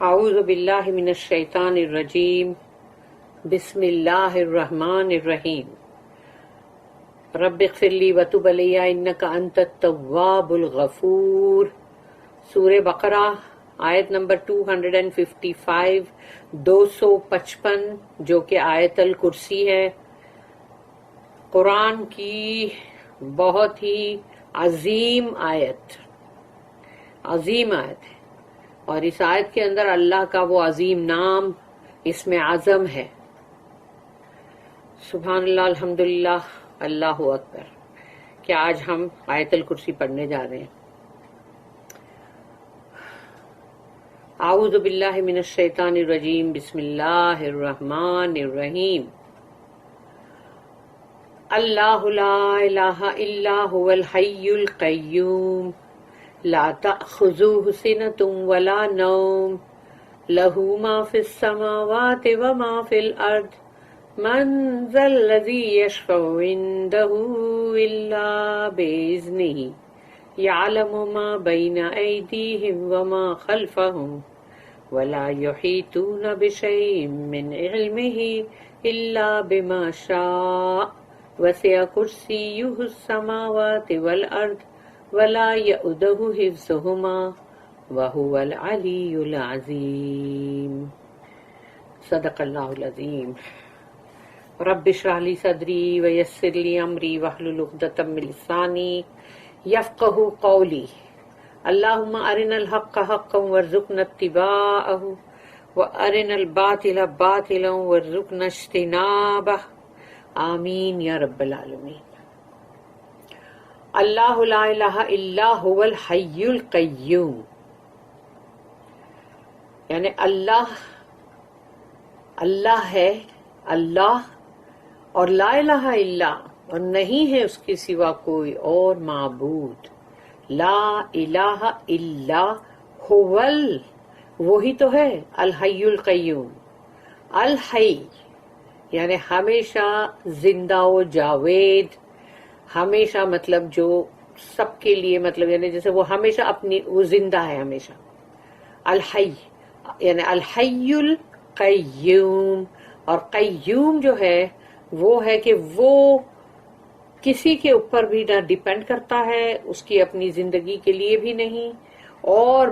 اعوذ باللہ من الشیطان الرجیم بسم اللہ الرحمن الرحیم رب اغفر لی وتب علی انک انت التواب الغفور۔ سورہ بقرہ آیت نمبر 255 255 جو کہ آیت الکرسی ہے، قرآن کی بہت ہی عظیم آیت ہے، اور اس آیت کے اندر اللہ کا وہ عظیم نام اس میں اعظم ہے۔ سبحان اللہ، الحمدللہ، اللہ اکبر، کہ آج ہم آیت الکرسی پڑھنے جا رہے ہیں۔ اعوذ باللہ من الشیطان الرجیم، بسم اللہ الرحمن الرحیم۔ اللہ لا الہ الا هو الحی القیوم لا تأخذوه سنة ولا نوم له ما في السماوات وما في الأرض من ذا الذي يشفع عنده إلا بإذنه يعلم ما بين أيديهم وما خلفهم ولا يحيطون بشيء من علمه إلا بما شاء وسع كرسيه السماوات والأرض ولا يؤوده حفظهما وهو العلی العظیم۔ صدق اللہ العظیم۔ رب اشرح لي صدری ویسر لي امری واحلل عقدۃ من لسانی یفقهوا قولی۔ اللہم ارنا الحق حقا وارزقنا اتباعہ وارنا الباطل باطلا وارزقنا اجتنابہ، آمین یا رب العالمین۔ اللہ لا الہ الا هو الحی القیوم، یعنی اللہ ہے، اللہ اور لا الہ الا، اور نہیں ہے اس کے سوا کوئی اور معبود۔ لا الہ الا هو، وہی تو ہے الحی القیوم۔ الحی یعنی ہمیشہ زندہ و جاوید، ہمیشہ مطلب جو سب کے لیے، مطلب یعنی جیسے وہ ہمیشہ اپنی، وہ زندہ ہے ہمیشہ۔ الحی یعنی الحی القیوم، اور قیوم جو ہے وہ ہے کہ وہ کسی کے اوپر بھی نہ ڈیپینڈ کرتا ہے، اس کی اپنی زندگی کے لیے بھی نہیں، اور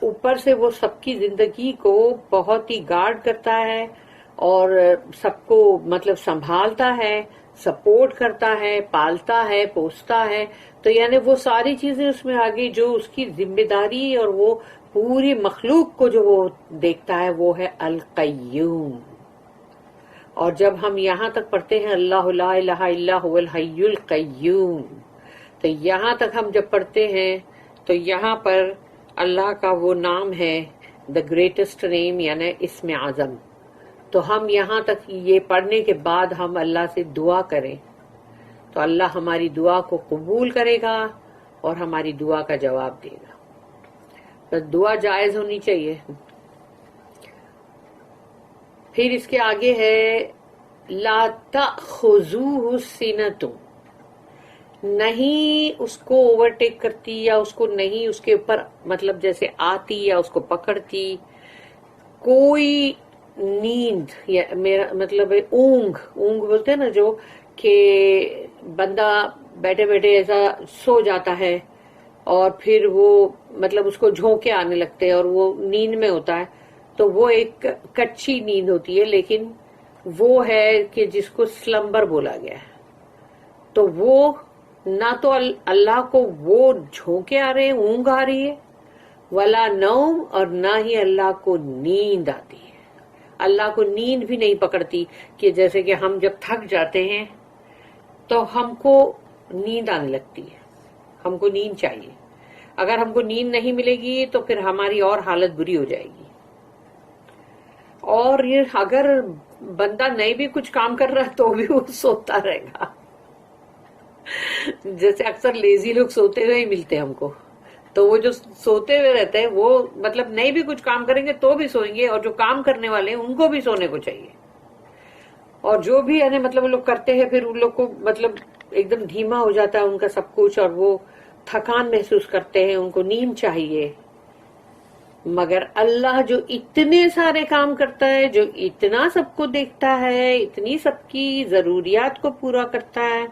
اوپر سے وہ سب کی زندگی کو بہت ہی گارڈ کرتا ہے اور سب کو مطلب سنبھالتا ہے، سپورٹ کرتا ہے، پالتا ہے، پوستا ہے۔ تو یعنی وہ ساری چیزیں اس میں آگے جو اس کی ذمہ داری اور وہ پوری مخلوق کو جو وہ دیکھتا ہے وہ ہے القیوم۔ اور جب ہم یہاں تک پڑھتے ہیں اللہ لا الہ الا هو الحی القیوم، تو یہاں تک ہم جب پڑھتے ہیں تو یہاں پر اللہ کا وہ نام ہے دا گریٹسٹ نیم، یعنی اسم اعظم۔ تو ہم یہاں تک یہ پڑھنے کے بعد ہم اللہ سے دعا کریں تو اللہ ہماری دعا کو قبول کرے گا اور ہماری دعا کا جواب دے گا۔ بس دعا جائز ہونی چاہیے۔ پھر اس کے آگے ہے لا تأخذوہ سنۃ، نہیں اس کو اوورٹیک کرتی یا اس کو نہیں اس کے اوپر مطلب جیسے آتی یا اس کو پکڑتی کوئی نیند، یا میرا مطلب ہے اونگ بولتے ہیں نا، جو کہ بندہ بیٹھے بیٹھے ایسا سو جاتا ہے اور پھر وہ مطلب اس کو جھونکے آنے لگتے ہیں اور وہ نیند میں ہوتا ہے، تو وہ ایک کچی نیند ہوتی ہے، لیکن وہ ہے کہ جس کو سلمبر بولا گیا ہے۔ تو وہ نہ تو اللہ کو وہ جھونکے آ رہے ہیں، اونگ آ رہی ہے، ولا نوم، اور نہ ہی اللہ کو نیند آتی ہے۔ اللہ کو نیند بھی نہیں پکڑتی، کہ جیسے کہ ہم جب تھک جاتے ہیں تو ہم کو نیند آنے لگتی ہے، ہم کو نیند چاہیے۔ اگر ہم کو نیند نہیں ملے گی تو پھر ہماری اور حالت بری ہو جائے گی۔ اور یہ اگر بندہ نہیں بھی کچھ کام کر رہا ہے تو بھی وہ سوتا رہے گا، جیسے اکثر لیزی لوگ سوتے ہوئے ہی ملتے ہیں ہم کو، تو وہ جو سوتے ہوئے رہتے ہیں وہ مطلب نہیں بھی کچھ کام کریں گے تو بھی سوئیں گے، اور جو کام کرنے والے ہیں ان کو بھی سونے کو چاہیے۔ اور جو بھی یعنی مطلب وہ لوگ کرتے ہیں پھر ان لوگ کو مطلب ایک دم دھیما ہو جاتا ہے ان کا سب کچھ، اور وہ تھکان محسوس کرتے ہیں، ان کو نیند چاہیے۔ مگر اللہ جو اتنے سارے کام کرتا ہے، جو اتنا سب کو دیکھتا ہے، اتنی سب کی ضروریات کو پورا کرتا ہے،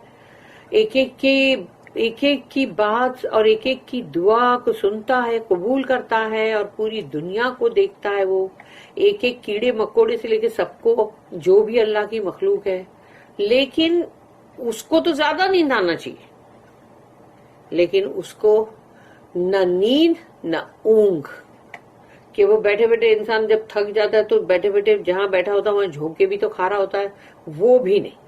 ایک ایک کی بات اور ایک ایک کی دعا کو سنتا ہے، قبول کرتا ہے، اور پوری دنیا کو دیکھتا ہے، وہ ایک ایک کیڑے مکوڑے سے لے کے سب کو، جو بھی اللہ کی مخلوق ہے. لیکن اس کو تو زیادہ نیند آنا چاہیے، لیکن اس کو نہ نیند نہ اونگ، کہ وہ بیٹھے بیٹھے انسان جب تھک جاتا ہے تو بیٹھے بیٹھے جہاں بیٹھا ہوتا ہے وہاں جھونکے بھی تو کھا رہا ہوتا ہے، وہ بھی نہیں،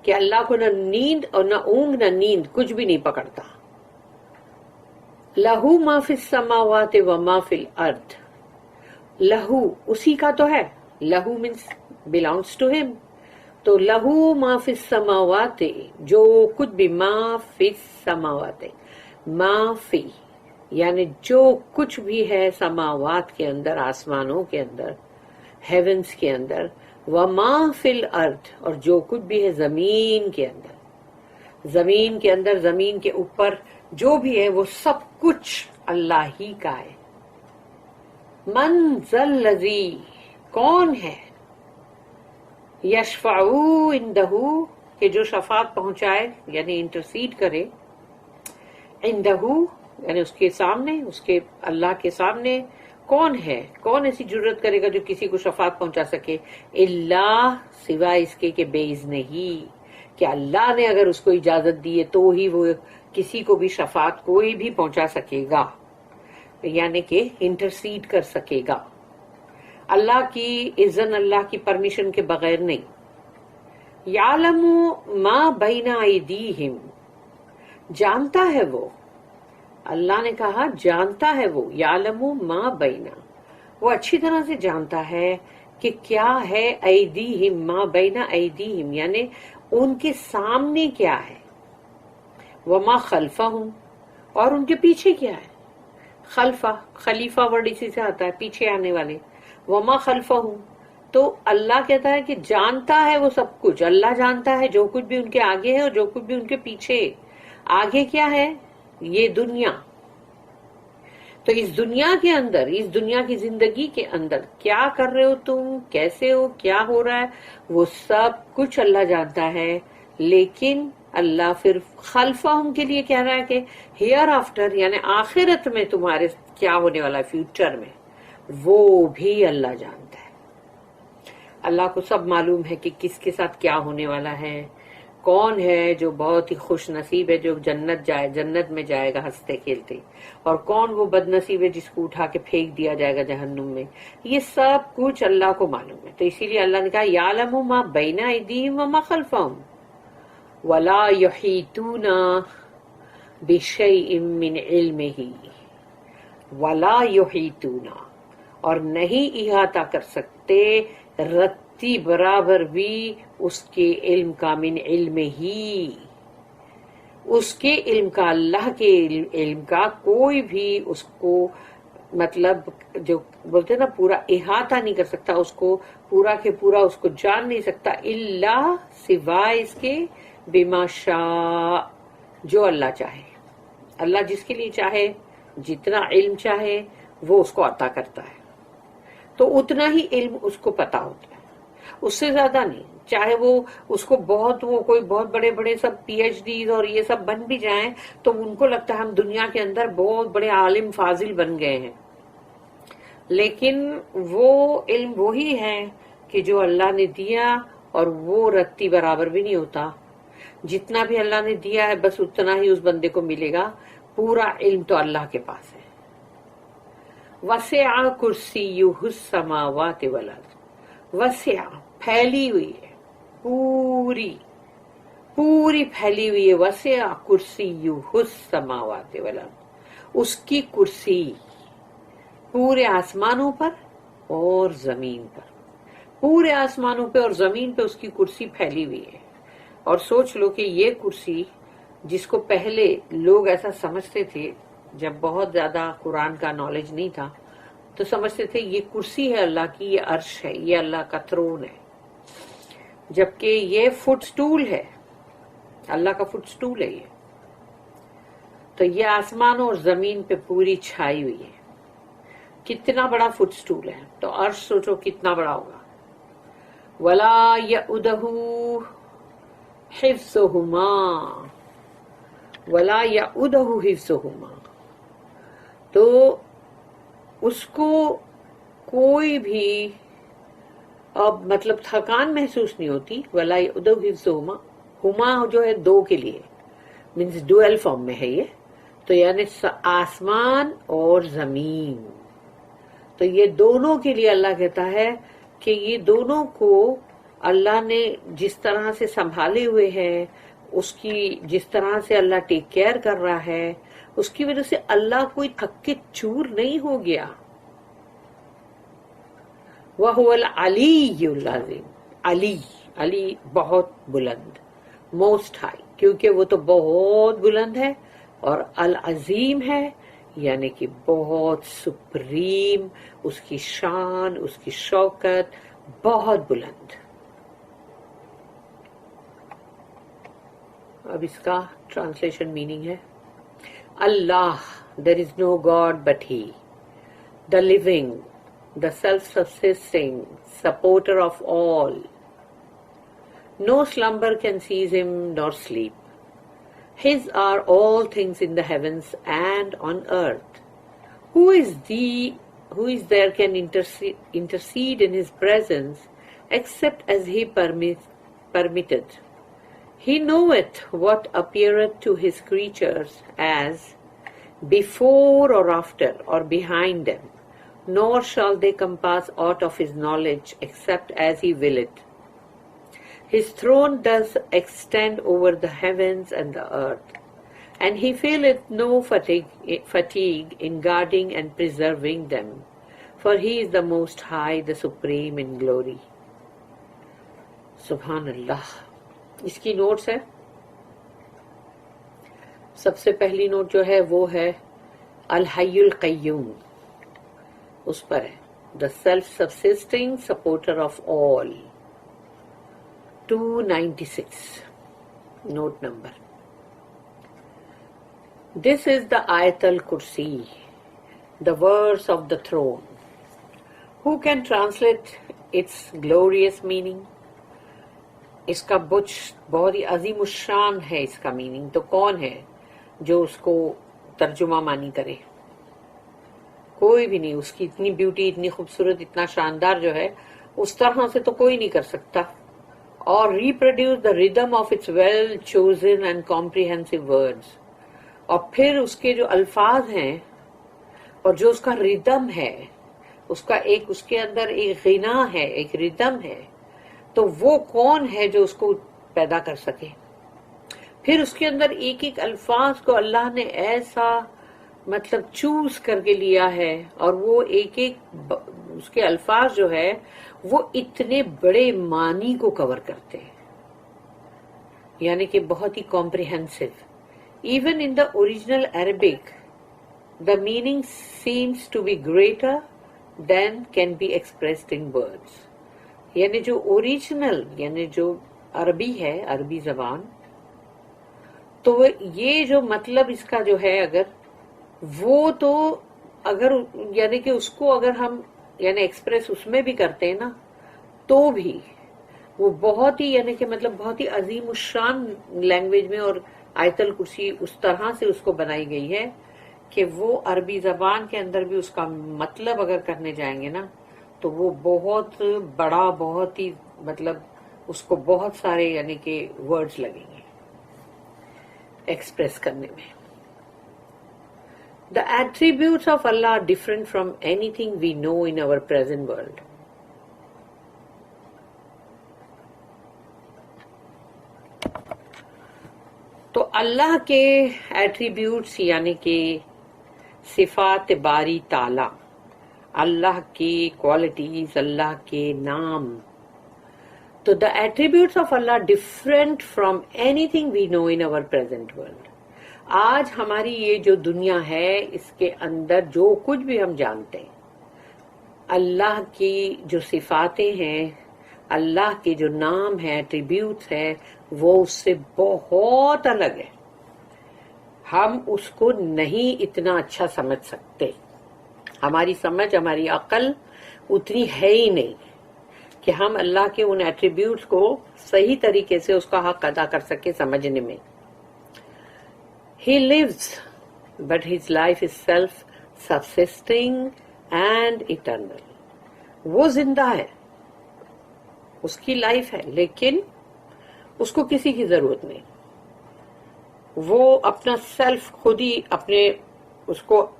کہ اللہ کو نہ نیند اور نہ اونگ نہ نیند کچھ بھی نہیں پکڑتا. لہو ما فی السماوات و ما فی الارض، لہو اسی کا تو ہے، لہو مینس belongs to him، تو لہو ما فی السماوات، جو کچھ بھی، ما فی السماوات، ما فی یعنی جو کچھ بھی ہے سماوات کے اندر، آسمانوں کے اندر، ہیونز کے اندر، وما فی الارض، اور جو کچھ بھی ہے زمین کے اندر، زمین کے اندر، زمین کے اوپر جو بھی ہے وہ سب کچھ اللہ ہی کا ہے. من ذا الذی، کون ہے، یشفع عندہ، کہ جو شفاعت پہنچائے یعنی انٹرسیڈ کرے، عندہ یعنی اس کے سامنے، اس کے اللہ کے سامنے. کون ہے، کون ایسی جرت کرے گا جو کسی کو شفاعت پہنچا سکے، اللہ، سوائے اس کے کہ بے اذن ہی، کہ اللہ نے اگر اس کو اجازت دی ہے تو ہی وہ کسی کو بھی شفاعت کوئی بھی پہنچا سکے گا، یعنی کہ انٹرسیڈ کر سکے گا. اللہ کی اذن، اللہ کی پرمیشن کے بغیر نہیں. یعلم ما بین ایدیہم، جانتا ہے وہ، اللہ نے کہا جانتا ہے وہ، یعلم ما بینا، وہ اچھی طرح سے جانتا ہے کہ کیا ہے ایدیہم، ما بین ایدیہم یعنی ان کے سامنے کیا ہے، وما خلفہم، اور ان کے پیچھے کیا ہے. خلفہ، خلیفہ ورڈ اسی سے آتا ہے، پیچھے آنے والے. وما خلفہم، تو اللہ کہتا ہے کہ جانتا ہے وہ سب کچھ، اللہ جانتا ہے جو کچھ بھی ان کے آگے ہے اور جو کچھ بھی ان کے پیچھے. آگے کیا ہے، یہ دنیا، تو اس دنیا کے اندر، اس دنیا کی زندگی کے اندر کیا کر رہے ہو تم، کیسے ہو، کیا ہو رہا ہے، وہ سب کچھ اللہ جانتا ہے. لیکن اللہ پھر خلفہم کے لیے کہہ رہا ہے کہ ہیئر آفٹر یعنی آخرت میں تمہارے کیا ہونے والا ہے، فیوچر میں، وہ بھی اللہ جانتا ہے. اللہ کو سب معلوم ہے کہ کس کے ساتھ کیا ہونے والا ہے. کون ہے جو بہت ہی خوش نصیب ہے، جو جنت میں جائے گا ہنستے کھیلتے، اور کون وہ بد نصیب ہے جس کو اٹھا کے پھینک دیا جائے گا جہنم میں. یہ سب کچھ اللہ کو معلوم ہے. تو اسی لیے اللہ نے کہا یعلم ما بین ایدیہم وما خلفہم ولا یحیطون بشیء من علمہ، ولا یحیطون، اور نہیں احاطہ کر سکتے رتی برابر بھی اس کے علم کا، من علم ہی، اس کے علم کا، اللہ کے علم کا کوئی بھی اس کو، مطلب جو بولتے ہیں نا پورا احاطہ نہیں کر سکتا، اس کو پورا کے پورا اس کو جان نہیں سکتا، اللہ سوائے اس کے، بما شاء، جو اللہ چاہے. اللہ جس کے لیے چاہے جتنا علم چاہے وہ اس کو عطا کرتا ہے، تو اتنا ہی علم اس کو پتا ہوتا ہے، اس سے زیادہ نہیں. چاہے وہ اس کو بہت، وہ کوئی بہت بڑے بڑے سب پی ایچ ڈیز اور یہ سب بن بھی جائیں تو ان کو لگتا ہے ہم دنیا کے اندر بہت بڑے عالم فاضل بن گئے ہیں، لیکن وہ علم وہی ہے کہ جو اللہ نے دیا، اور وہ رتی برابر بھی نہیں ہوتا. جتنا بھی اللہ نے دیا ہے بس اتنا ہی اس بندے کو ملے گا، پورا علم تو اللہ کے پاس ہے. وسع کرسیہ السماوات والارض، وسع پھیلی ہوئی ہے، پوری پوری پھیلی ہوئی ہے. وسع کرسیہ السماوات والارض، اس کی کرسی پورے آسمانوں پر اور زمین پر، پورے آسمانوں پہ اور زمین پہ اس کی کرسی پھیلی ہوئی ہے. اور سوچ لو کہ یہ کرسی، جس کو پہلے لوگ ایسا سمجھتے تھے جب بہت زیادہ قرآن کا نالج نہیں تھا، تو سمجھتے تھے یہ کرسی ہے اللہ کی، یہ عرش ہے، یہ اللہ کا تھرون ہے، جبکہ یہ فٹ سٹول ہے، اللہ کا فٹ سٹول ہے یہ. تو یہ آسمانوں اور زمین پہ پوری چھائی ہوئی ہے. کتنا بڑا فٹ سٹول ہے، تو عرش سوچو کتنا بڑا ہوگا. ولا یؤدہ حفظہما، ولا یؤدہ حفظہما، تو اس کو کوئی بھی اب مطلب تھکان محسوس نہیں ہوتی. ولا یؤدہ حفظہما، ہما جو ہے دو کے لیے، مینس ڈوئل فارم میں ہے یہ، تو یعنی آسمان اور زمین، تو یہ دونوں کے لیے اللہ کہتا ہے کہ یہ دونوں کو اللہ نے جس طرح سے سنبھالے ہوئے ہیں، اس کی جس طرح سے اللہ ٹیک کیئر کر رہا ہے، اس کی وجہ سے اللہ کوئی تھک کے چور نہیں ہو گیا. وَهُوَ الْعَلِيُّ الْعَظِيمُ، علی، علی بہت بلند، موسٹ ہائی، کیونکہ وہ تو بہت بلند ہے، اور العظیم ہے یعنی کہ بہت سپریم، اس کی شان، اس کی شوکت بہت بلند. اب اس کا ٹرانسلیشن میننگ ہے: اللہ، there is no God but He, the living, the self-subsisting, supporter of all. No slumber can seize Him nor sleep. His are all things in the heavens and on earth. Who is there can intercede in His presence except as He permitted? He knoweth what appeareth to His creatures as before or after or behind them, nor shall they compass aught of His knowledge except as He willeth. His throne does extend over the heavens and the earth, and He feeleth no fatigue in guarding and preserving them, for He is the Most High, the Supreme in glory. سبحان اللہ. اس کی notice ہے. سب سے پہلی note جو ہے وہ ہے الحی القیوم، اس پر ہے the self-subsisting supporter of all. 296 note number. This is the Ayat al-Kursi, the verse of the throne. Who can translate its glorious meaning? اس کا بہت ہی عظیم الشان ہے اس کا میننگ، تو کون ہے جو اس کو ترجمہ مانی کرے؟ کوئی بھی نہیں. اس کی اتنی بیوٹی، اتنی خوبصورت، اتنا شاندار جو ہے، اس طرح سے تو کوئی نہیں کر سکتا. اور reproduce the rhythm of its well chosen and comprehensive words, اور پھر اس کے جو الفاظ ہیں اور جو اس کا ریدم ہے، اس کا ایک، اس کے اندر ایک غنا ہے، ایک ریدم ہے، تو وہ کون ہے جو اس کو پیدا کر سکے؟ پھر اس کے اندر ایک ایک الفاظ کو اللہ نے ایسا مطلب چوز کر کے لیا ہے، اور وہ ایک ایک اس کے الفاظ جو ہے وہ اتنے بڑے معنی کو کور کرتے ہیں، یعنی کہ بہت ہی comprehensive. Even in the original Arabic the meaning seems to be greater than can be expressed in words. یعنی جو اوریجنل، یعنی جو عربی ہے، عربی زبان، تو یہ جو مطلب اس کا جو ہے، اگر وہ تو اگر یعنی کہ اس کو اگر ہم یعنی ایکسپریس اس میں بھی کرتے ہیں نا، تو بھی وہ بہت ہی یعنی کہ مطلب بہت ہی عظیم الشان لینگویج میں، اور آیت الکرسی اس طرح سے اس کو بنائی گئی ہے کہ وہ عربی زبان کے اندر بھی اس کا مطلب اگر کرنے جائیں گے نا، تو وہ بہت بڑا، بہت ہی مطلب اس کو بہت سارے یعنی کہ ورڈز لگیں گے ایکسپریس کرنے میں. The attributes of Allah are different from anything we know in our present world. تو اللہ کے ایٹریبیوٹس یعنی کہ صفات باری تعالی، اللہ کی کوالٹیز، اللہ کے نام، تو the attributes of Allah are different from anything we know in our present world. آج ہماری یہ جو دنیا ہے، اس کے اندر جو کچھ بھی ہم جانتے ہیں، اللہ کی جو صفاتیں ہیں، اللہ کے جو نام ہیں، ایٹریبیوٹس ہیں، وہ اس سے بہت الگ ہے. ہم اس کو نہیں اتنا اچھا سمجھ سکتے. ہماری سمجھ ہماری عقل اتنی ہے ہی نہیں کہ ہم اللہ کے ان ایٹریبیوٹس کو صحیح طریقے سے اس کا حق ادا کر سکے سمجھنے میں. He lives, but his life is self-subsisting and eternal. وہ زندہ ہے, اس کی لائف ہے, لیکن اس کو کسی کی ضرورت نہیں. وہ اپنا سیلف خود ہی اپنے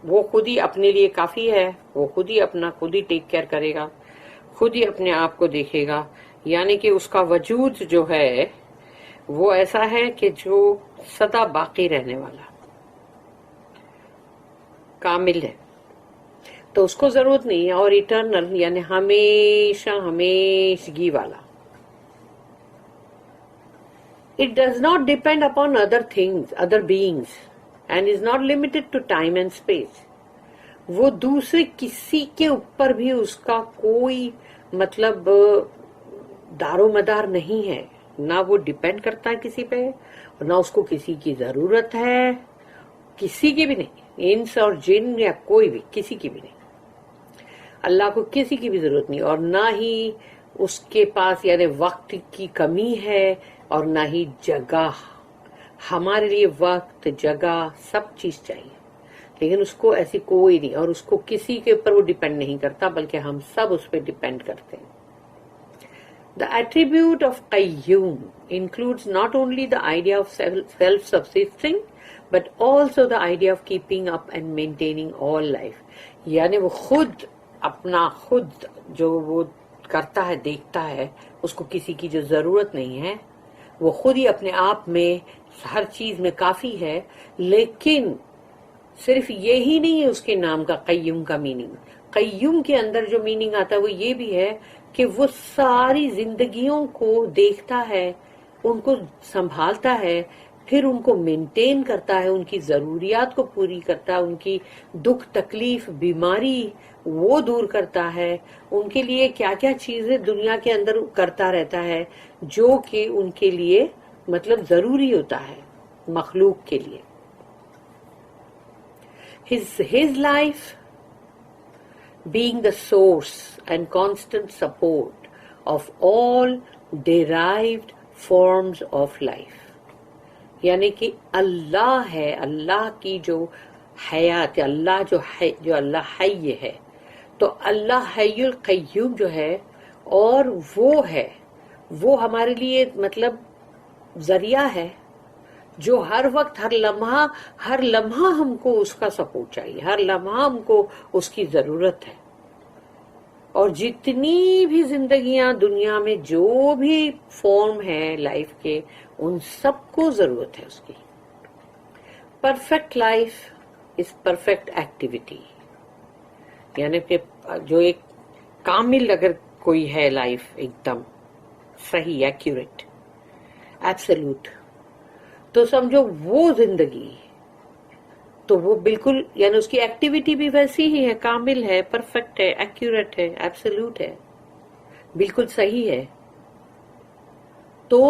وہ خود ہی اپنے لیے کافی ہے. وہ خود ہی ٹیک کیئر کرے گا, خود ہی اپنے آپ کو دیکھے گا. یعنی کہ اس کا وجود جو ہے وہ ایسا ہے کہ جو سدا باقی رہنے والا کامل ہے, تو اس کو ضرورت نہیں ہے. اور ایٹرنل یعنی ہمیشہ ہمیشگی والا. It does not depend upon other things, other beings, and is not limited to time and space. وہ دوسرے کسی کے اوپر بھی اس کا کوئی مطلب دار و مدار نہیں ہے. نہ وہ ڈیپینڈ کرتا ہے کسی پہ, اور نہ اس کو کسی کی ضرورت ہے, کسی کی بھی نہیں. انس اور جن یا کوئی بھی, کسی کی بھی نہیں. اللہ کو کسی کی بھی ضرورت نہیں, اور نہ ہی اس کے پاس یعنی وقت کی کمی ہے, اور نہ ہی جگہ. ہمارے لیے وقت, جگہ, سب چیز چاہیے, لیکن اس کو ایسی کوئی نہیں, اور اس کو کسی کے اوپر وہ ڈیپینڈ نہیں کرتا, بلکہ ہم سب اس پہ ڈیپینڈ کرتے ہیں. The attribute of Qayyum includes not only the idea of self-subsisting, but also the idea of keeping up and maintaining all life. یعنی وہ خود جو وہ کرتا ہے, دیکھتا ہے, اس کو کسی کی جو ضرورت نہیں ہے. وہ خود ہی اپنے آپ میں ہر چیز میں کافی ہے, لیکن صرف یہی نہیں ہے اس کے نام کا قیوم کا میننگ. قیوم کے اندر جو میننگ آتا ہے وہ یہ بھی ہے کہ وہ ساری زندگیوں کو دیکھتا ہے, ان کو سنبھالتا ہے, پھر ان کو مینٹین کرتا ہے, ان کی ضروریات کو پوری کرتا ہے, ان کی دکھ تکلیف بیماری وہ دور کرتا ہے, ان کے لیے کیا کیا چیزیں دنیا کے اندر کرتا رہتا ہے جو کہ ان کے لیے مطلب ضروری ہوتا ہے مخلوق کے لیے. His life being the source and constant support of all derived forms of life. یعنی کہ اللہ ہے, اللہ کی جو حیات, اللہ جو اللہ حی ہے, تو اللہ حی القیوم جو ہے, اور وہ ہمارے لیے مطلب ذریعہ ہے جو ہر وقت ہر لمحہ ہم کو اس کا سپورٹ چاہیے, ہر لمحہ ہم کو اس کی ضرورت ہے. اور جتنی بھی زندگیاں دنیا میں جو بھی فارم ہے لائف کے, ان سب کو ضرورت ہے اس کی. Perfect life is perfect activity. یعنی کہ جو ایک کامل اگر کوئی ہے لائف, ایک دم صحیح, ایکیوریٹ, ایبسولوٹ, تو سمجھو وہ زندگی تو وہ بالکل یعنی اس کی ایکٹیویٹی بھی ویسی ہی ہے, کامل ہے, پرفیکٹ ہے, ایکیوریٹ ہے, ایبسولوٹ ہے, بالکل صحیح ہے. تو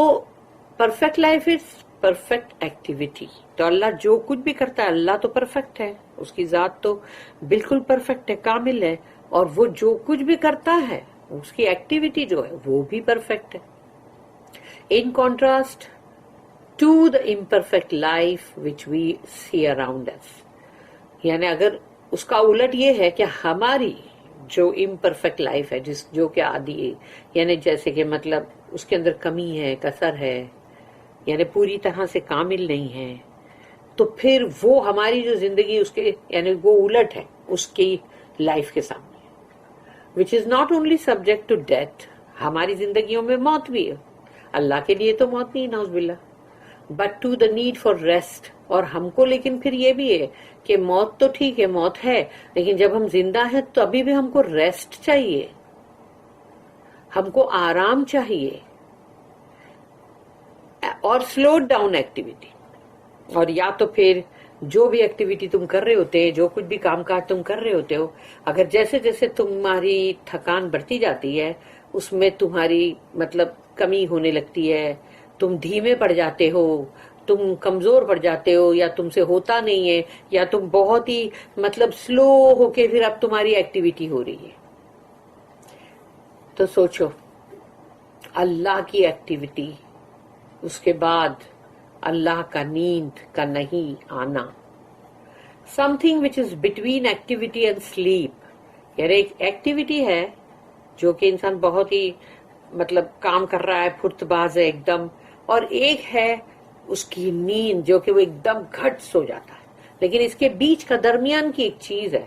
perfect life is perfect activity. تو اللہ جو کچھ بھی کرتا ہے, اللہ تو پرفیکٹ ہے, اس کی ذات تو بالکل پرفیکٹ ہے, کامل ہے, اور وہ جو کچھ بھی کرتا ہے اس کی ایکٹیویٹی جو ہے وہ بھی پرفیکٹ ہے. In contrast to the imperfect life which we see around us. یعنی اگر اس کا الٹ یہ ہے کہ ہماری جو امپرفیکٹ لائف ہے, جو کہ آدھی ہے, یعنی جیسے کہ مطلب اس کے اندر کمی ہے, کسر ہے, یعنی پوری طرح سے کامل نہیں ہے, تو پھر وہ ہماری جو زندگی اس کے یعنی وہ الٹ ہے اس کی لائف کے سامنے, which is not only subject to death. ہماری زندگیوں میں موت بھی ہے, اللہ کے لیے تو موت نہیں, نعوذ باللہ, but to the need for rest. اور ہم کو لیکن پھر یہ بھی ہے کہ موت تو ٹھیک ہے, موت ہے, لیکن جب ہم زندہ ہیں تو ابھی بھی ہم کو ریسٹ چاہیے, ہم کو آرام چاہیے, اور سلو ڈاؤن ایکٹیویٹی. اور یا تو پھر جو بھی ایکٹیویٹی تم کر رہے ہوتے, جو کچھ بھی کام کاج تم کر رہے ہوتے ہو, اگر جیسے جیسے تمہاری تھکان بڑھتی جاتی ہے اس میں تمہاری مطلب کمی ہونے لگتی ہے, تم دھیمے پڑ جاتے ہو, تم کمزور پڑ جاتے ہو یا تم سے ہوتا نہیں ہے یا تم بہت ہی مطلب سلو ہو کے پھر اب تمہاری ایکٹیویٹی ہو رہی ہے. تو سوچو اللہ کی ایکٹیویٹی، اس کے بعد اللہ کا نیند کا نہیں آنا. Some thing which is between activity and sleep. یعنی ایک ایکٹیویٹی ہے جو کہ انسان بہت ہی مطلب کام کر رہا ہے، پھرت باز ہے ایک دم، اور ایک ہے اس کی نیند جو کہ وہ ایک دم گھٹ سو جاتا ہے. لیکن اس کے بیچ کا درمیان کی ایک چیز ہے،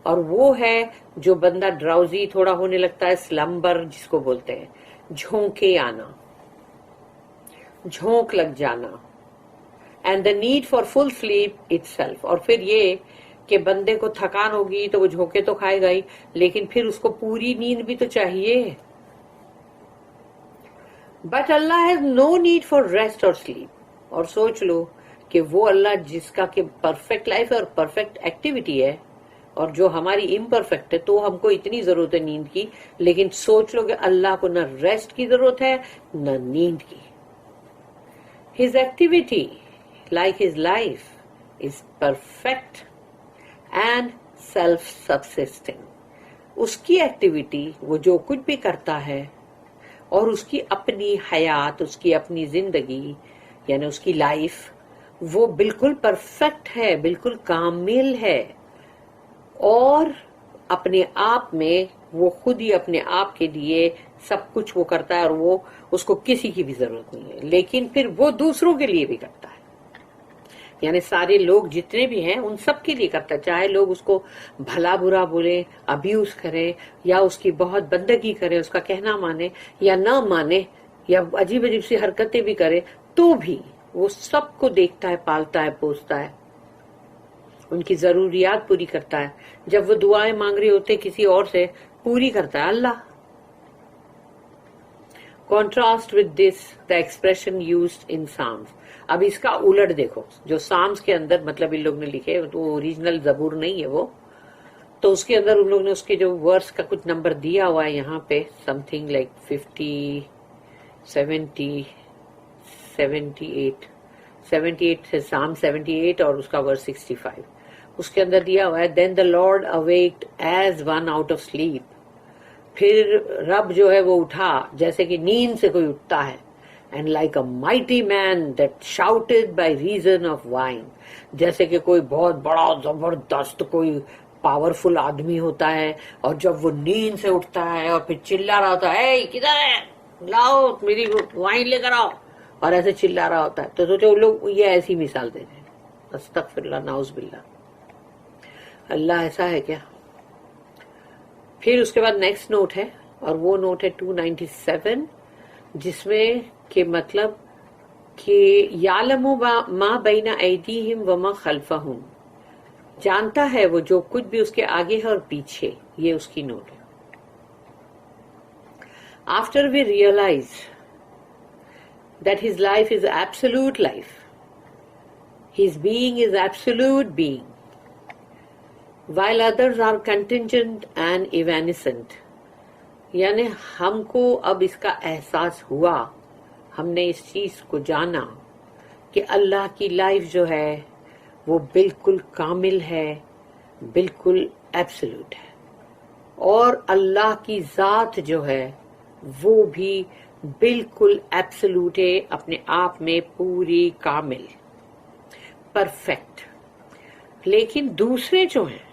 اور وہ ہے جو بندہ ڈراؤزی تھوڑا ہونے لگتا ہے، سلمبر جس کو بولتے ہیں، جھونکے آنا، جھونک لگ جانا. And the need for full sleep itself. اور پھر یہ کہ بندے کو تھکان ہوگی تو وہ جھونکے تو کھائے گا ہی، لیکن پھر اس کو پوری نیند بھی تو چاہیے. But Allah has no need for rest اور سلیپ. اور سوچ لو کہ وہ اللہ جس کا کہ پرفیکٹ لائف ہے اور پرفیکٹ ایکٹیویٹی ہے، اور جو ہماری امپرفیکٹ ہے، تو ہم کو اتنی ضرورت ہے نیند کی. لیکن سوچ لو کہ اللہ کو نہ ریسٹ کی ضرورت ہے نہ نیند کی. His activity like his life is perfect and self-subsisting. اس کی ایکٹیویٹی، وہ جو کچھ بھی کرتا ہے، اور اس کی اپنی حیات، اس کی اپنی زندگی یعنی اس کی لائف، وہ بالکل پرفیکٹ ہے، بالکل کامل ہے، اور اپنے آپ میں وہ خود ہی اپنے آپ کے لیے سب کچھ وہ کرتا ہے، اور وہ اس کو کسی کی بھی ضرورت نہیں ہے. لیکن پھر وہ دوسروں کے لیے بھی کرتا ہے، یعنی سارے لوگ جتنے بھی ہیں ان سب کے لیے کرتا ہے. چاہے لوگ اس کو بھلا برا بولے، ابیوز کرے، یا اس کی بہت بندگی کرے، اس کا کہنا مانے یا نہ مانے، یا عجیب عجیب سی حرکتیں بھی کرے، تو بھی وہ سب کو دیکھتا ہے، پالتا ہے، پوستا ہے، ان کی ضروریات پوری کرتا ہے. جب وہ دعائیں مانگ رہے ہوتے کسی اور سے، پوری کرتا ہے اللہ. Contrast with this the expression used in Psalms. اب اس کا الٹ دیکھو، جو سامس کے اندر مطلب ان لوگ نے لکھے، تو اوریجنل زبور نہیں ہے وہ، تو اس کے اندر ان لوگ نے اس کے جو ورس کا کچھ نمبر دیا ہوا ہے یہاں پہ، سم تھنگ لائک 50 70 78 سے سام 78 اور اس کا ورس 65. اس کے اندر دیا ہوا ہے then the Lord awaked as one out of sleep. پھر رب جو ہے وہ اٹھا جیسے کہ نیند سے کوئی اٹھتا ہے. And like a mighty man that shouted by reason of wine. جیسے کہ کوئی بہت بڑا زبردست کوئی پاورفل آدمی ہوتا ہے، اور جب وہ نیند سے اٹھتا ہے اور پھر چلا رہا ہوتا ہے، اے کدھر ہے، لاؤ میری وائن لے کر آؤ، اور ایسے چلا رہا ہوتا ہے. تو سوچو لوگ یہ ایسی مثال دے رہے ہیں. استغفر اللہ، نعوذ باللہ. اللہ ایسا ہے کیا؟ پھر اس کے بعد نیکسٹ نوٹ ہے، اور وہ نوٹ ہے 297، جس میں کہ مطلب کہ یعلم ما بین ایدیہم وما خلفہم، جانتا ہے وہ جو کچھ بھی اس کے آگے ہے اور پیچھے. یہ اس کی نوٹ ہے. After we realise that his life is absolute life, his being is absolute being, while others are contingent and evanescent. یعنی ہم کو اب اس کا احساس ہوا، ہم نے اس چیز کو جانا کہ اللہ کی لائف جو ہے وہ بالکل کامل ہے، بالکل ایبسولوٹ ہے، اور اللہ کی ذات جو ہے وہ بھی بالکل ایبسولوٹ ہے، اپنے آپ میں پوری کامل، پرفیکٹ. لیکن دوسرے جو ہیں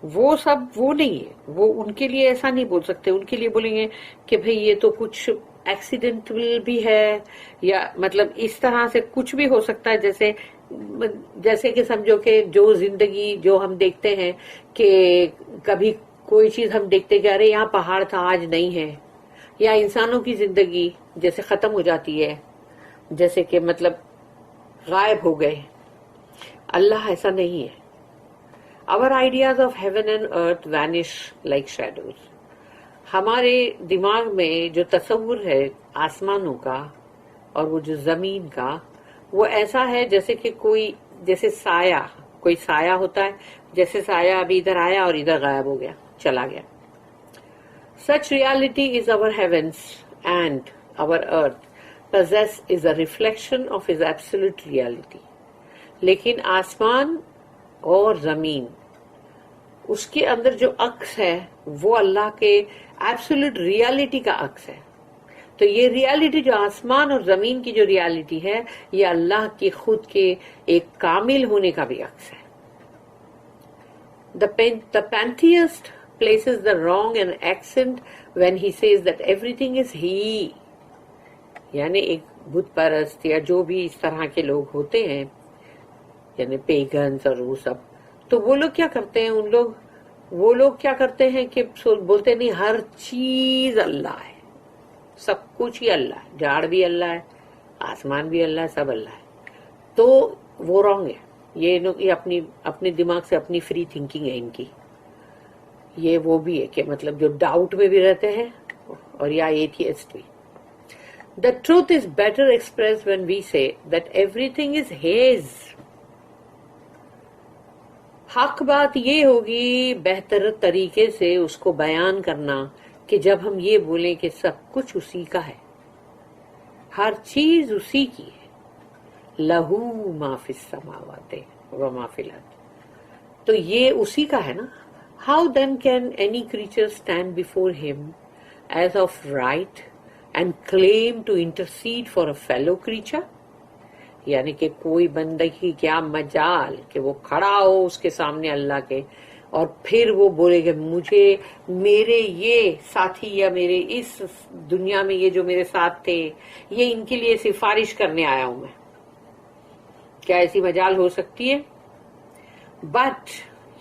وہ سب وہ نہیں ہے، وہ ان کے لیے ایسا نہیں بول سکتے. ان کے لیے بولیں گے کہ بھئی یہ تو کچھ ایکسیڈنٹل بھی ہے، یا مطلب اس طرح سے کچھ بھی ہو سکتا ہے. جیسے کہ سمجھو کہ جو زندگی جو ہم دیکھتے ہیں کہ کبھی کوئی چیز ہم دیکھتے کہ ارے یہاں پہاڑ تھا آج نہیں ہے، یا انسانوں کی زندگی جیسے ختم ہو جاتی ہے، جیسے کہ مطلب غائب ہو گئے. اللہ ایسا نہیں ہے. Our ideas of heaven and earth vanish like shadows. ہمارے دماغ میں جو تصور ہے آسمانوں کا اور وہ جو زمین کا، وہ ایسا ہے جیسے کہ کوئی جیسے سایہ، کوئی سایہ ہوتا ہے، جیسے سایہ ابھی ادھر آیا اور ادھر غائب ہو گیا، چلا گیا. Such reality is our heavens and our earth. possess is a reflection of his absolute reality. لیکن آسمان اور زمین اس کے اندر جو عکس ہے وہ اللہ کے ایبسولوٹ ریالٹی کا عکس ہے. تو یہ ریالٹی جو آسمان اور زمین کی جو ریالٹی ہے یہ اللہ کی خود کے ایک کامل ہونے کا بھی عکس ہے. The pantheist places the wrong an accent when he says that everything is he. یعنی ایک بت پرست یا جو بھی اس طرح کے لوگ ہوتے ہیں یعنی پیگنز اور وہ سب، تو وہ لوگ کیا کرتے ہیں، وہ لوگ کیا کرتے ہیں کہ بولتے نہیں ہر چیز اللہ ہے، سب کچھ ہی اللہ ہے، جھاڑ بھی اللہ ہے، آسمان بھی اللہ ہے، سب اللہ ہے. تو وہ رانگ ہے. یہ اپنے دماغ سے اپنی فری تھنکنگ ہے ان کی. یہ وہ بھی ہے کہ مطلب جو ڈاؤٹ میں بھی رہتے ہیں اور یا ایتھیسٹ بھی. The truth is better expressed when we say that everything is his. حق بات یہ ہوگی بہتر طریقے سے اس کو بیان کرنا کہ جب ہم یہ بولیں کہ سب کچھ اسی کا ہے، ہر چیز اسی کی ہے. لہو ما فی السماوات و ما فی الارض. تو یہ اسی کا ہے نا. How then can any creature stand before him as of right and claim to intercede for a fellow creature? یعنی کہ کوئی بندے کی کیا مجال کہ وہ کھڑا ہو اس کے سامنے اللہ کے اور پھر وہ بولے کہ مجھے میرے یہ ساتھی یا میرے اس دنیا میں یہ جو میرے ساتھ تھے یہ ان کے لیے سفارش کرنے آیا ہوں میں. کیا ایسی مجال ہو سکتی ہے؟ But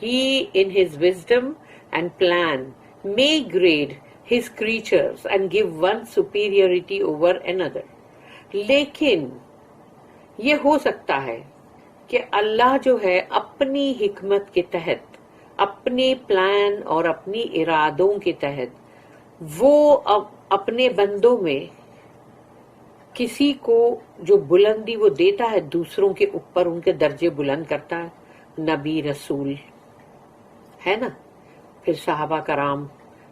he in his wisdom and plan may grade his creatures and give one superiority over another. لیکن یہ ہو سکتا ہے کہ اللہ جو ہے اپنی حکمت کے تحت، اپنے پلان اور اپنی ارادوں کے تحت وہ اپنے بندوں میں کسی کو جو بلندی وہ دیتا ہے دوسروں کے اوپر، ان کے درجے بلند کرتا ہے. نبی، رسول ہے نا، پھر صحابہ کرام،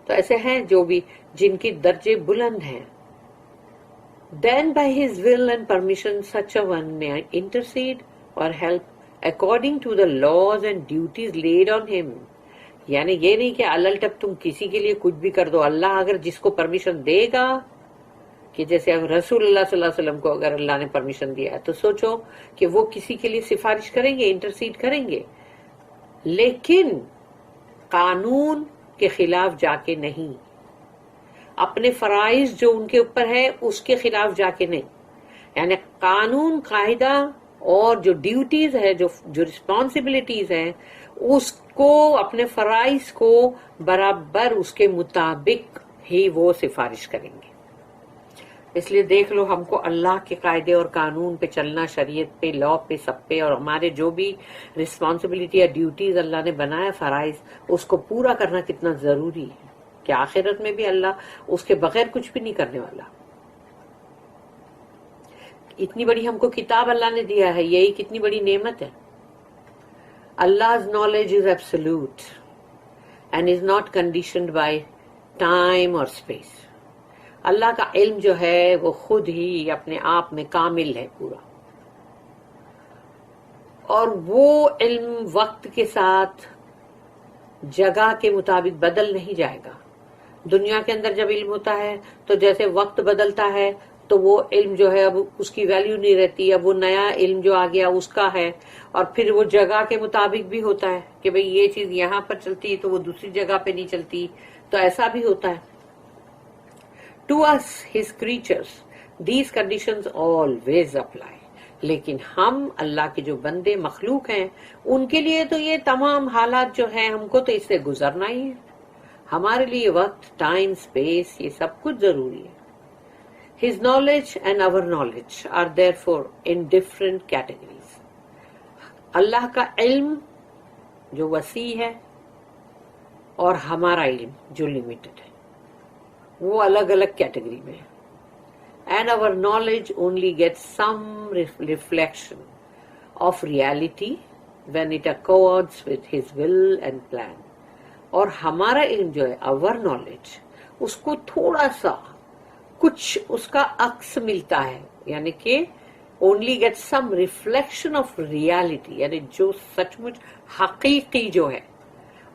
تو ایسے ہیں جو بھی جن کے درجے بلند ہیں. Then by his will and permission such a one may intercede or help according to the laws and duties laid on him. یعنی یہ نہیں کہ الٹپ تم کسی کے لیے کچھ بھی کر دو. اللہ اگر جس کو پرمیشن دے گا، کہ جیسے رسول اللہ صلی اللہ علیہ وسلم کو اگر اللہ نے پرمیشن دیا ہے تو سوچو کہ وہ کسی کے لیے سفارش کریں گے، انٹرسیڈ کریں گے، لیکن قانون کے خلاف جا کے نہیں، اپنے فرائض جو ان کے اوپر ہے اس کے خلاف جا کے نہیں. یعنی قانون، قاعدہ اور جو ڈیوٹیز ہے، جو رسپانسبلٹیز ہیں، اس کو اپنے فرائض کو برابر اس کے مطابق ہی وہ سفارش کریں گے. اس لیے دیکھ لو ہم کو اللہ کے قاعدے اور قانون پہ چلنا، شریعت پہ، لا پہ، سب پہ، اور ہمارے جو بھی رسپانسبلٹی یا ڈیوٹیز اللہ نے بنایا فرائض، اس کو پورا کرنا کتنا ضروری ہے کہ آخرت میں بھی اللہ اس کے بغیر کچھ بھی نہیں کرنے والا. اتنی بڑی ہم کو کتاب اللہ نے دیا ہے، یہی کتنی بڑی نعمت ہے. Allah's knowledge is absolute and is not conditioned by time or space. اللہ کا علم جو ہے وہ خود ہی اپنے آپ میں کامل ہے پورا، اور وہ علم وقت کے ساتھ جگہ کے مطابق بدل نہیں جائے گا. دنیا کے اندر جب علم ہوتا ہے تو جیسے وقت بدلتا ہے تو وہ علم جو ہے اب اس کی ویلیو نہیں رہتی، اب وہ نیا علم جو آ گیا اس کا ہے، اور پھر وہ جگہ کے مطابق بھی ہوتا ہے کہ بھئی یہ چیز یہاں پر چلتی تو وہ دوسری جگہ پہ نہیں چلتی، تو ایسا بھی ہوتا ہے. To us, his creatures, these conditions always apply. لیکن ہم اللہ کے جو بندے مخلوق ہیں ان کے لیے تو یہ تمام حالات جو ہیں ہم کو تو اس سے گزرنا ہی ہے. ہمارے لیے وقت، ٹائم، اسپیس، یہ سب کچھ ضروری ہے. His knowledge and our knowledge are therefore in different categories. اللہ کا علم جو وسیع ہے اور ہمارا علم جو لمیٹڈ ہے وہ الگ الگ کیٹیگری میں ہے. And our knowledge only gets some reflection of reality when it accords with his will and plan. اور ہمارا علم جو ہے our knowledge اس کو تھوڑا سا کچھ اس کا عکس ملتا ہے، یعنی کہ only get some reflection of reality، یعنی جو سچ مچ حقیقی جو ہے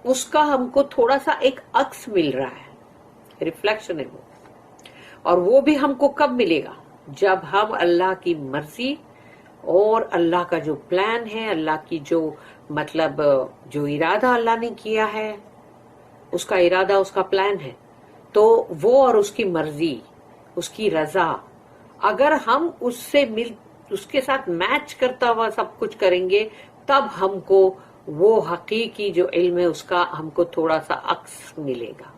اس کا ہم کو تھوڑا سا ایک عکس مل رہا ہے، ریفلیکشن ہے وہ. اور وہ بھی ہم کو کب ملے گا؟ جب ہم اللہ کی مرضی اور اللہ کا جو پلان ہے، اللہ کی جو مطلب جو ارادہ اللہ نے کیا ہے، اس کا ارادہ، اس کا پلان ہے، تو وہ اور اس کی مرضی، اس کی رضا، اگر ہم اس کے ساتھ میچ کرتا ہوا سب کچھ کریں گے، تب ہم کو وہ حقیقی جو علم ہے اس کا ہم کو تھوڑا سا عکس ملے گا.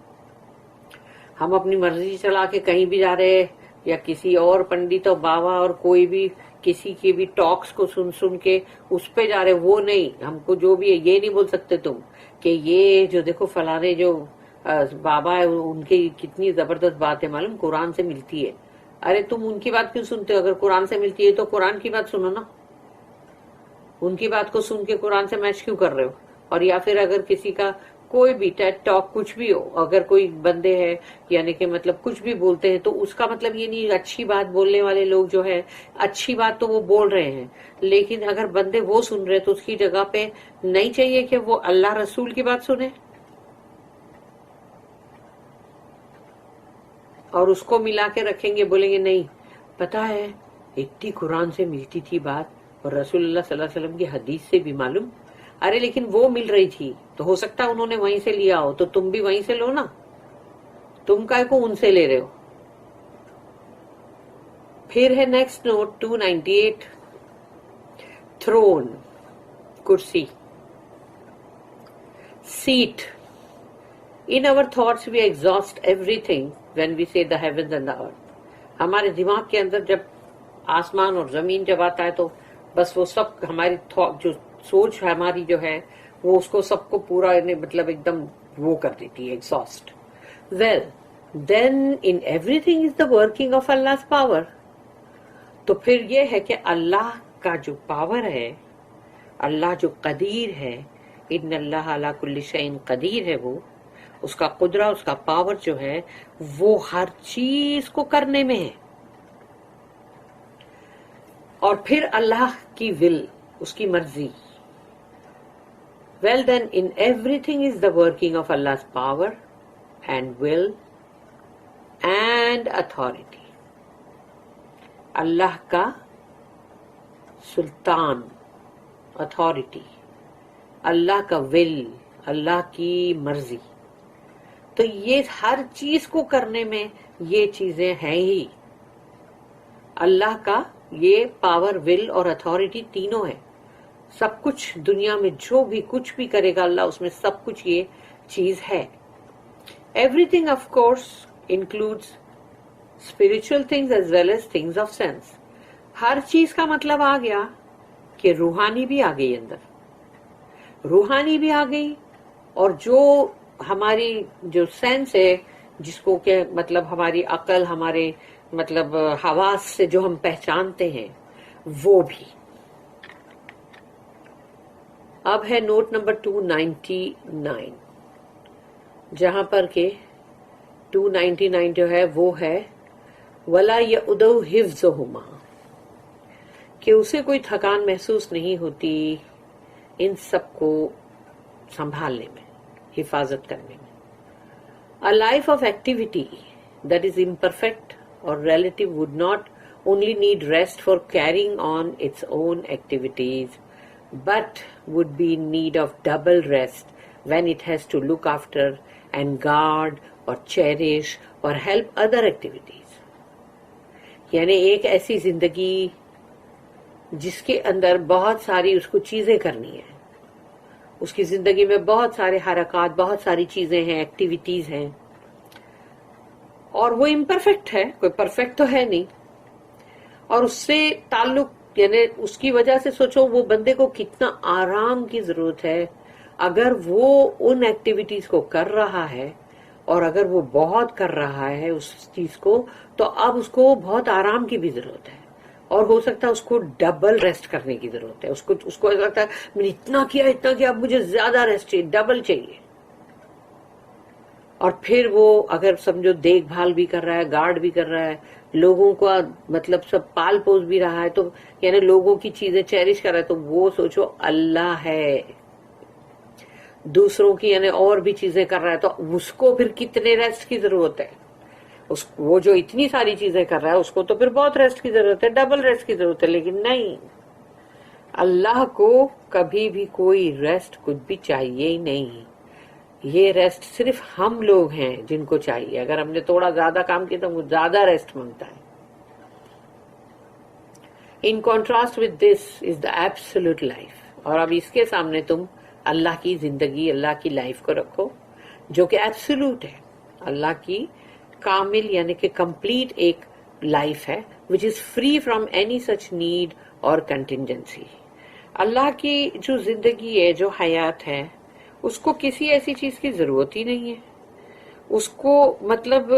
ہم اپنی مرضی چلا کے کہیں بھی جا رہے، یا کسی اور پنڈت اور بابا اور کوئی بھی کسی کی بھی ٹاکس کو سن کے اس پہ جا رہے، وہ نہیں. ہم کو جو بھی ہے یہ نہیں بول سکتے تم کہ یہ جو دیکھو فلانے جو بابا ہے ان کی کتنی زبردست بات ہے، معلوم قرآن سے ملتی ہے. ارے تم ان کی بات کیوں سنتے ہو؟ اگر قرآن سے ملتی ہے تو قرآن کی بات سنو نا. ان کی بات کو سن کے قرآن سے میچ کیوں کر رہے ہو؟ اور یا پھر اگر کسی کا کوئی بھی ٹیڈ ٹاک کچھ بھی ہو، اگر کوئی بندے ہیں یعنی کہ مطلب کچھ بھی بولتے ہیں، تو اس کا مطلب یہ نہیں اچھی بات بولنے والے لوگ جو ہے اچھی بات تو وہ بول رہے ہیں، لیکن اگر بندے وہ سن رہے تو اس کی جگہ پہ نہیں چاہیے کہ وہ اللہ رسول کی بات سنیں اور اس کو ملا کے رکھیں گے، بولیں گے نہیں پتا ہے اتنی قرآن سے ملتی تھی بات اور رسول اللہ صلی اللہ علیہ وسلم کی حدیث سے بھی معلوم. ارے لیکن وہ مل رہی تھی تو ہو سکتا ہے انہوں نے وہیں سے لیا ہو، تو تم بھی وہیں سے لو نا. تم کائے کو ان سے لے رہے ہو؟ پھر ہے نیکسٹ نوٹ 298، تھرون، کرسی، set. In our thoughts we exhaust everything when we say the heavens and the earth. ہمارے دماغ کے اندر جب آسمان اور زمین جب آتا ہے تو بس وہ سب ہماری جو سوچ ہماری جو ہے وہ اس کو سب کو پورا مطلب ایک دم وہ کر دیتی ہے، exhaust. Well, then in everything is the working of Allah's power. تو پھر یہ ہے کہ اللہ کا جو پاور ہے، اللہ جو قدیر ہے، ان اللہ علی کل شیء قدیر ہے، وہ اس کا قدرہ، اس کا پاور جو ہے وہ ہر چیز کو کرنے میں ہے. اور پھر اللہ کی ول، اس کی مرضی. Well then in everything is the working of Allah's power and will and authority. اللہ کا سلطان، اتھارٹی، اللہ کا ول، اللہ کی مرضی. تو یہ ہر چیز کو کرنے میں یہ چیزیں ہیں ہی. اللہ کا یہ پاور، ول اور اتھارٹی تینوں ہیں. سب کچھ دنیا میں جو بھی کچھ بھی کرے گا اللہ، اس میں سب کچھ یہ چیز ہے. Everything of course includes spiritual things as well as things of sense. ہر چیز کا مطلب آ گیا کہ روحانی بھی آ گئی اندر، روحانی بھی آ گئی، اور جو ہماری جو سینس ہے جس کو کہ مطلب ہماری عقل، ہمارے مطلب حواس سے جو ہم پہچانتے ہیں وہ بھی. اب ہے نوٹ نمبر 299، جہاں پر کہ 299 جو ہے وہ ہے وَلَا يَؤُدُ حِفْظُهُمَا، کہ اسے کوئی تھکان محسوس نہیں ہوتی ان سب کو سنبھالنے میں، حفاظت کرنے میں. A life of activity that is imperfect or relative would not only need rest for carrying on its own activities, but would be in need of double rest when it has to look after and guard or cherish or help other activities. یعنی ایک ایسی زندگی جس کے اندر بہت ساری اس کو چیزیں کرنی ہیں، اس کی زندگی میں بہت سارے حرکات، بہت ساری چیزیں ہیں، ایکٹیویٹیز ہیں، اور وہ امپرفیکٹ ہے، کوئی پرفیکٹ تو ہے نہیں، اور اس سے تعلق یعنی اس کی وجہ سے سوچو وہ بندے کو کتنا آرام کی ضرورت ہے اگر وہ ان ایکٹیویٹیز کو کر رہا ہے، اور اگر وہ بہت کر رہا ہے اس چیز کو، تو اب اس کو بہت آرام کی بھی ضرورت ہے، اور ہو سکتا ہے اس کو ڈبل ریسٹ کرنے کی ضرورت ہے. اس کو لگتا ہے میں نے اتنا کیا اب مجھے زیادہ ریسٹ چاہیے، ڈبل چاہیے. اور پھر وہ اگر سمجھو دیکھ بھال بھی کر رہا ہے، گارڈ بھی کر رہا ہے، لوگوں کا مطلب سب پال پوس بھی رہا ہے، تو یعنی لوگوں کی چیزیں چیریش کر رہا ہے، تو وہ سوچو اللہ ہے. دوسروں کی یعنی اور بھی چیزیں کر رہا ہے، تو اس کو پھر کتنے ریسٹ کی ضرورت ہے؟ وہ جو اتنی ساری چیزیں کر رہا ہے اس کو تو پھر بہت ریسٹ کی ضرورت ہے، ڈبل ریسٹ کی ضرورت ہے. لیکن نہیں، اللہ کو کبھی بھی کوئی ریسٹ کچھ بھی چاہیے ہی نہیں. یہ ریسٹ صرف ہم لوگ ہیں جن کو چاہیے. اگر ہم نے تھوڑا زیادہ کام کیا تو وہ زیادہ ریسٹ مانگتا ہے. In contrast with this is the absolute life. اور اب اس کے سامنے تم اللہ کی زندگی، اللہ کی لائف کو رکھو جو کہ ایبسولوٹ ہے، اللہ کی کامل یعنی کہ کمپلیٹ ایک لائف ہے which is free from any such need اور کنٹینجنسی. اللہ کی جو زندگی ہے، جو حیات ہے، اس کو کسی ایسی چیز کی ضرورت ہی نہیں ہے. اس کو مطلب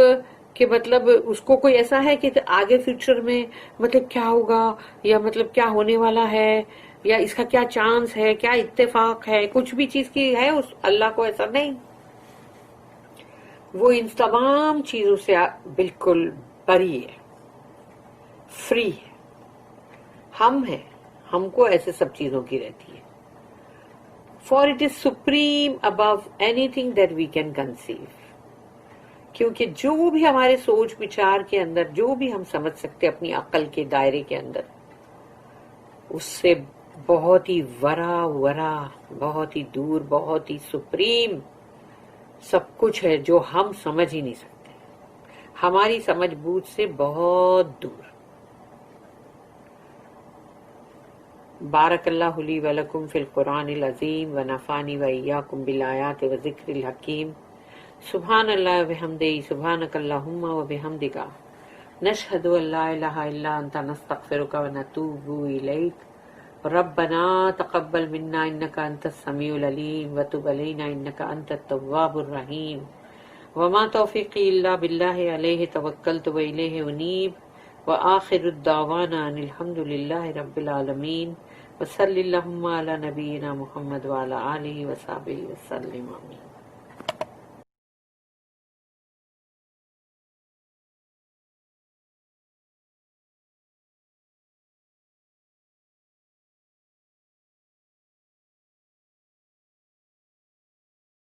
کہ مطلب اس کو کوئی ایسا ہے کہ آگے فیوچر میں مطلب کیا ہوگا، یا مطلب کیا ہونے والا ہے، یا اس کا کیا چانس ہے، کیا اتفاق ہے، کچھ بھی چیز کی ہے اس اللہ کو ایسا نہیں. وہ ان تمام چیزوں سے بالکل بری ہے، فری ہے. ہم ہیں، ہم کو ایسے سب چیزوں کی رہتی ہے. For it is supreme above anything that we can conceive. کیونکہ جو بھی ہمارے سوچ وچار کے اندر، جو بھی ہم سمجھ سکتے اپنی عقل کے دائرے کے اندر، اس سے بہت ہی ورا بہت ہی دور، بہت ہی سپریم سب کچھ ہے جو ہم سمجھ ہی نہیں سکتے، ہماری سمجھ بوجھ سے بہت دور. بارک اللہ لی ولکم فی القرآن العظیم ونفعنی وإیاکم بالآیات وذکر الحکیم. سبحان اللہ وبحمدہ، سبحانک اللہم وبحمدک، نشہد ان لا الہ الا انت، نستغفرک ونتوب الیک. ربنا تقبل منا انک انت السمیع العلیم وتب علینا انک انت التواب الرحیم. وما توفیقی الا باللہ علیہ توکلت والیہ انیب. وآخر الدعوانا ان الحمد للہ رب العالمین. وصلی اللہم علی نبینا محمد وعلی آلہ وصحبہ وسلم. آمین.